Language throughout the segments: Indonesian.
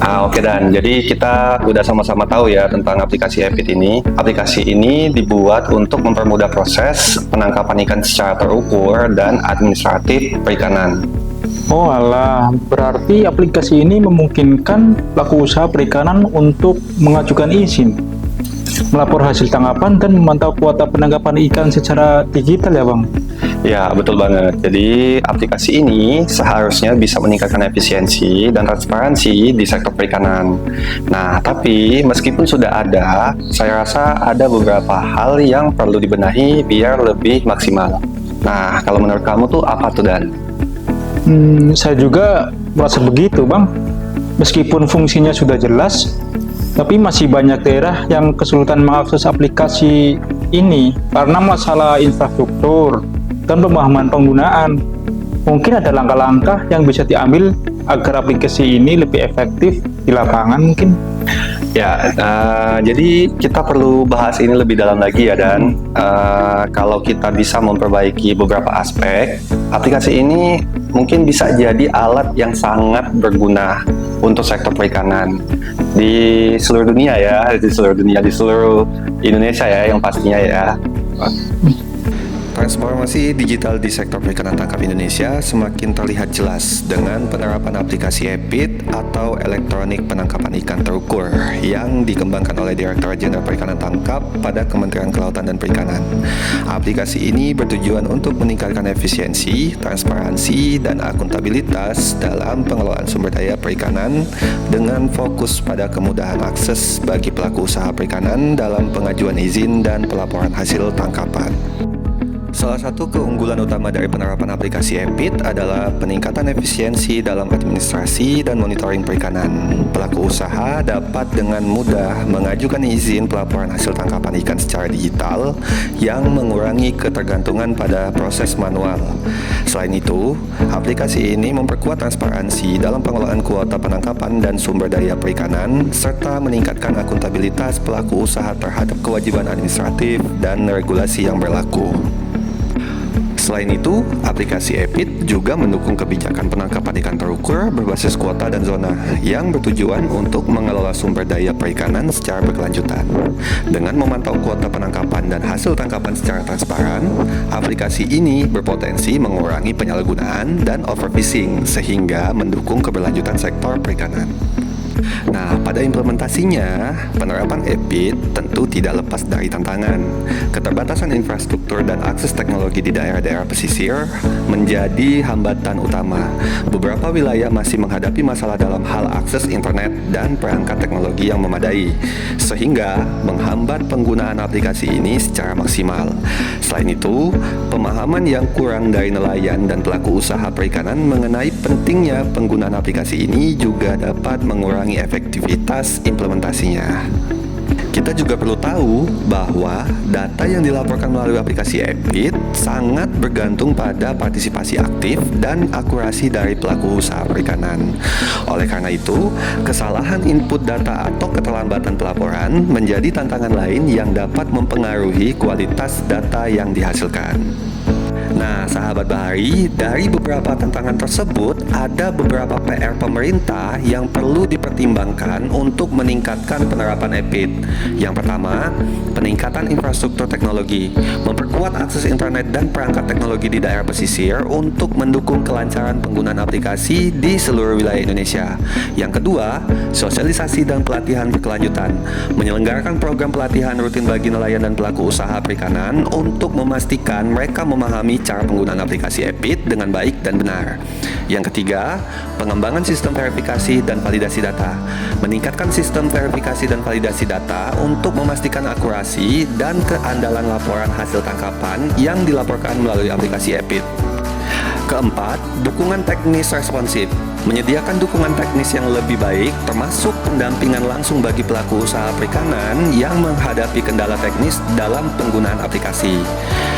Oke Dan, jadi kita udah sama-sama tahu ya tentang aplikasi Epit ini. Aplikasi ini dibuat untuk mempermudah proses penangkapan ikan secara terukur dan administratif perikanan. Oh alah, berarti aplikasi ini memungkinkan pelaku usaha perikanan untuk mengajukan izin, melapor hasil tangkapan, dan memantau kuota penangkapan ikan secara digital ya Bang? Ya, betul banget. Jadi, aplikasi ini seharusnya bisa meningkatkan efisiensi dan transparansi di sektor perikanan. Nah, tapi meskipun sudah ada, saya rasa ada beberapa hal yang perlu dibenahi biar lebih maksimal. Nah, kalau menurut kamu tuh apa tuh, Dan? Saya juga merasa begitu Bang. Meskipun fungsinya sudah jelas, tapi masih banyak daerah yang kesulitan mengakses aplikasi ini karena masalah infrastruktur dan pemahaman penggunaan. Mungkin ada langkah-langkah yang bisa diambil agar aplikasi ini lebih efektif di lapangan mungkin. Ya, jadi kita perlu bahas ini lebih dalam lagi ya, Dan. Kalau kita bisa memperbaiki beberapa aspek, aplikasi ini mungkin bisa jadi alat yang sangat berguna untuk sektor perikanan di seluruh dunia ya, di seluruh Indonesia ya, yang pastinya ya. Transformasi digital di sektor perikanan tangkap Indonesia semakin terlihat jelas dengan penerapan aplikasi Epit atau elektronik penangkapan ikan terukur yang dikembangkan oleh Direktorat Jenderal Perikanan Tangkap pada Kementerian Kelautan dan Perikanan. Aplikasi ini bertujuan untuk meningkatkan efisiensi, transparansi, dan akuntabilitas dalam pengelolaan sumber daya perikanan dengan fokus pada kemudahan akses bagi pelaku usaha perikanan dalam pengajuan izin dan pelaporan hasil tangkapan. Salah satu keunggulan utama dari penerapan aplikasi Epit adalah peningkatan efisiensi dalam administrasi dan monitoring perikanan. Pelaku usaha dapat dengan mudah mengajukan izin pelaporan hasil tangkapan ikan secara digital yang mengurangi ketergantungan pada proses manual. Selain itu, aplikasi ini memperkuat transparansi dalam pengelolaan kuota penangkapan dan sumber daya perikanan serta meningkatkan akuntabilitas pelaku usaha terhadap kewajiban administratif dan regulasi yang berlaku. Selain itu, aplikasi Epit juga mendukung kebijakan penangkapan ikan terukur berbasis kuota dan zona yang bertujuan untuk mengelola sumber daya perikanan secara berkelanjutan. Dengan memantau kuota penangkapan dan hasil tangkapan secara transparan, aplikasi ini berpotensi mengurangi penyalahgunaan dan overfishing sehingga mendukung keberlanjutan sektor perikanan. Nah, pada implementasinya, penerapan Epit tentu tidak lepas dari tantangan. Keterbatasan infrastruktur dan akses teknologi di daerah-daerah pesisir menjadi hambatan utama. Beberapa wilayah masih menghadapi masalah dalam hal akses internet dan perangkat teknologi yang memadai, sehingga menghambat penggunaan aplikasi ini secara maksimal. Selain itu, pemahaman yang kurang dari nelayan dan pelaku usaha perikanan mengenai pentingnya penggunaan aplikasi ini juga dapat mengurangi efektivitas implementasinya. Kita juga perlu tahu bahwa data yang dilaporkan melalui aplikasi Epit sangat bergantung pada partisipasi aktif dan akurasi dari pelaku usaha perikanan. Oleh karena itu, kesalahan input data atau keterlambatan pelaporan menjadi tantangan lain yang dapat mempengaruhi kualitas data yang dihasilkan. Nah, sahabat Bahari, dari beberapa tantangan tersebut, ada beberapa PR pemerintah yang perlu dipertimbangkan untuk meningkatkan penerapan Epit. Yang pertama, peningkatan infrastruktur teknologi, memperkuat akses internet dan perangkat teknologi di daerah pesisir untuk mendukung kelancaran penggunaan aplikasi di seluruh wilayah Indonesia. Yang kedua, sosialisasi dan pelatihan berkelanjutan, menyelenggarakan program pelatihan rutin bagi nelayan dan pelaku usaha perikanan untuk memastikan mereka memahami cara penggunaan aplikasi Epit dengan baik dan benar. Yang ketiga, pengembangan sistem verifikasi dan validasi data, meningkatkan sistem verifikasi dan validasi data untuk memastikan akurasi dan keandalan laporan hasil tangkapan yang dilaporkan melalui aplikasi Epit. Keempat, dukungan teknis responsif, menyediakan dukungan teknis yang lebih baik termasuk pendampingan langsung bagi pelaku usaha perikanan yang menghadapi kendala teknis dalam penggunaan aplikasi.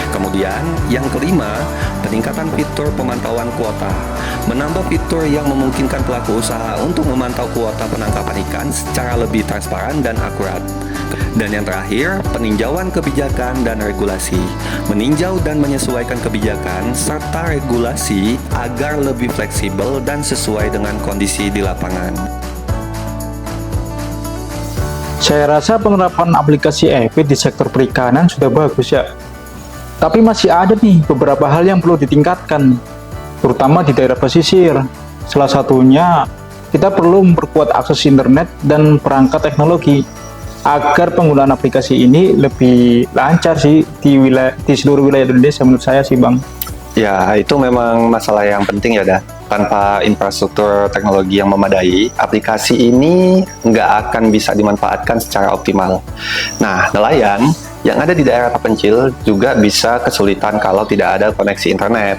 Kemudian, yang kelima, peningkatan fitur pemantauan kuota, menambah fitur yang memungkinkan pelaku usaha untuk memantau kuota penangkapan ikan secara lebih transparan dan akurat. Dan yang terakhir, peninjauan kebijakan dan regulasi, meninjau dan menyesuaikan kebijakan serta regulasi agar lebih fleksibel dan sesuai dengan kondisi di lapangan. Saya rasa penerapan aplikasi EPIT di sektor perikanan sudah bagus ya. Tapi masih ada nih beberapa hal yang perlu ditingkatkan, terutama di daerah pesisir. Salah satunya, kita perlu memperkuat akses internet dan perangkat teknologi agar penggunaan aplikasi ini lebih lancar sih di seluruh wilayah Indonesia menurut saya sih Bang. Ya, itu memang masalah yang penting ya, Dan. Tanpa infrastruktur teknologi yang memadai, aplikasi ini nggak akan bisa dimanfaatkan secara optimal. Nah, nelayan yang ada di daerah terpencil juga bisa kesulitan kalau tidak ada koneksi internet.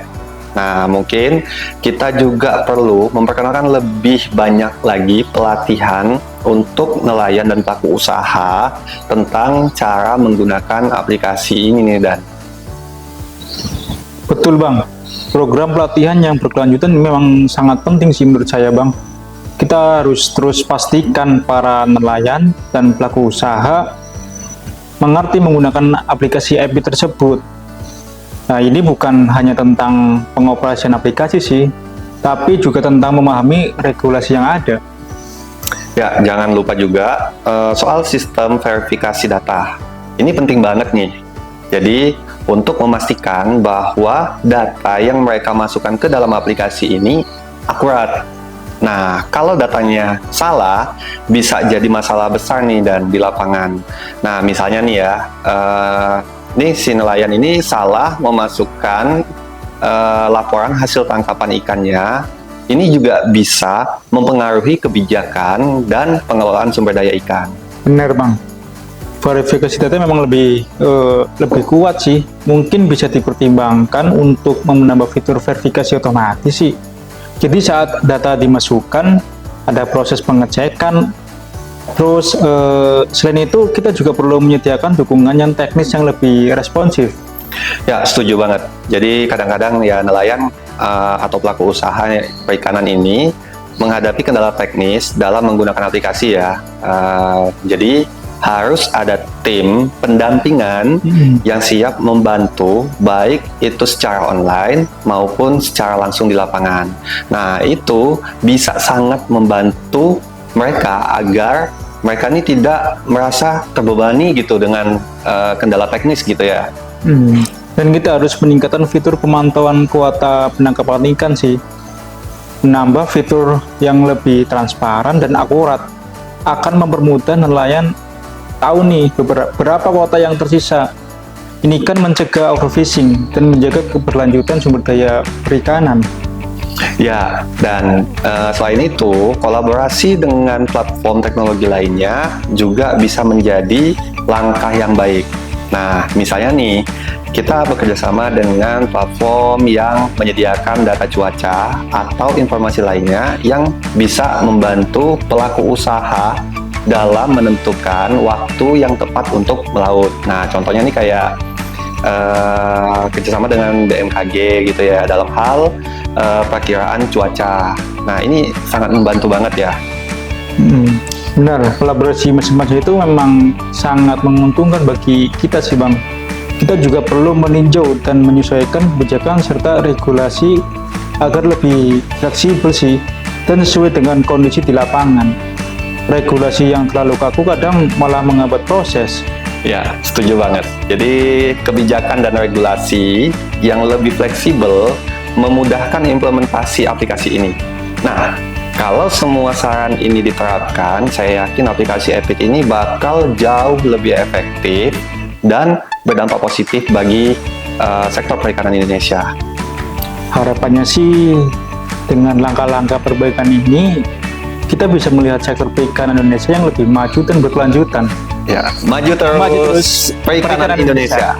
Nah, mungkin kita juga perlu memperkenalkan lebih banyak lagi pelatihan untuk nelayan dan pelaku usaha tentang cara menggunakan aplikasi ini nih, Dan. Betul Bang, program pelatihan yang berkelanjutan memang sangat penting sih menurut saya Bang. Kita harus terus pastikan para nelayan dan pelaku usaha mengerti menggunakan aplikasi EPIT tersebut. Nah, ini bukan hanya tentang pengoperasian aplikasi sih, tapi juga tentang memahami regulasi yang ada. Ya, jangan lupa juga soal sistem verifikasi data. Ini penting banget nih. Jadi, untuk memastikan bahwa data yang mereka masukkan ke dalam aplikasi ini akurat. Nah, kalau datanya salah, bisa jadi masalah besar nih Dan di lapangan. Nah, misalnya nih ya, nih si nelayan ini salah memasukkan laporan hasil tangkapan ikannya. Ini juga bisa mempengaruhi kebijakan dan pengelolaan sumber daya ikan. Benar Bang, verifikasi data memang lebih kuat sih. Mungkin bisa dipertimbangkan untuk menambah fitur verifikasi otomatis sih. Jadi saat data dimasukkan, ada proses pengecekan. Terus selain itu kita juga perlu menyediakan dukungan yang teknis yang lebih responsif. Ya, setuju banget. Jadi kadang-kadang ya nelayan atau pelaku usaha perikanan ini menghadapi kendala teknis dalam menggunakan aplikasi ya. Jadi harus ada tim pendampingan yang siap membantu, baik itu secara online maupun secara langsung di lapangan. Nah, itu bisa sangat membantu mereka agar mereka ini tidak merasa terbebani gitu dengan kendala teknis gitu ya. Dan kita harus meningkatkan fitur pemantauan kuota penangkapan ikan sih. Menambah fitur yang lebih transparan dan akurat akan mempermudah nelayan tahu nih berapa kuota yang tersisa. Ini kan mencegah overfishing dan menjaga keberlanjutan sumber daya perikanan. Ya, dan selain itu, kolaborasi dengan platform teknologi lainnya juga bisa menjadi langkah yang baik. Nah, misalnya nih, kita bekerja sama dengan platform yang menyediakan data cuaca atau informasi lainnya yang bisa membantu pelaku usaha dalam menentukan waktu yang tepat untuk melaut. Nah, contohnya nih kayak kerjasama dengan BMKG gitu ya, dalam hal perkiraan cuaca. Nah, ini sangat membantu banget ya. Benar, kolaborasi masing-masing itu memang sangat menguntungkan bagi kita sih Bang. Kita juga perlu meninjau dan menyesuaikan kebijakan serta regulasi agar lebih fleksibel sih dan sesuai dengan kondisi di lapangan. Regulasi yang terlalu kaku kadang malah menghambat proses. Ya, setuju banget. Jadi kebijakan dan regulasi yang lebih fleksibel memudahkan implementasi aplikasi ini. Nah, kalau semua saran ini diterapkan, saya yakin aplikasi EPIT ini bakal jauh lebih efektif dan berdampak positif bagi sektor perikanan Indonesia. Harapannya sih dengan langkah-langkah perbaikan ini, kita bisa melihat sektor perikanan Indonesia yang lebih maju dan berkelanjutan. Ya, maju terus perikanan Indonesia.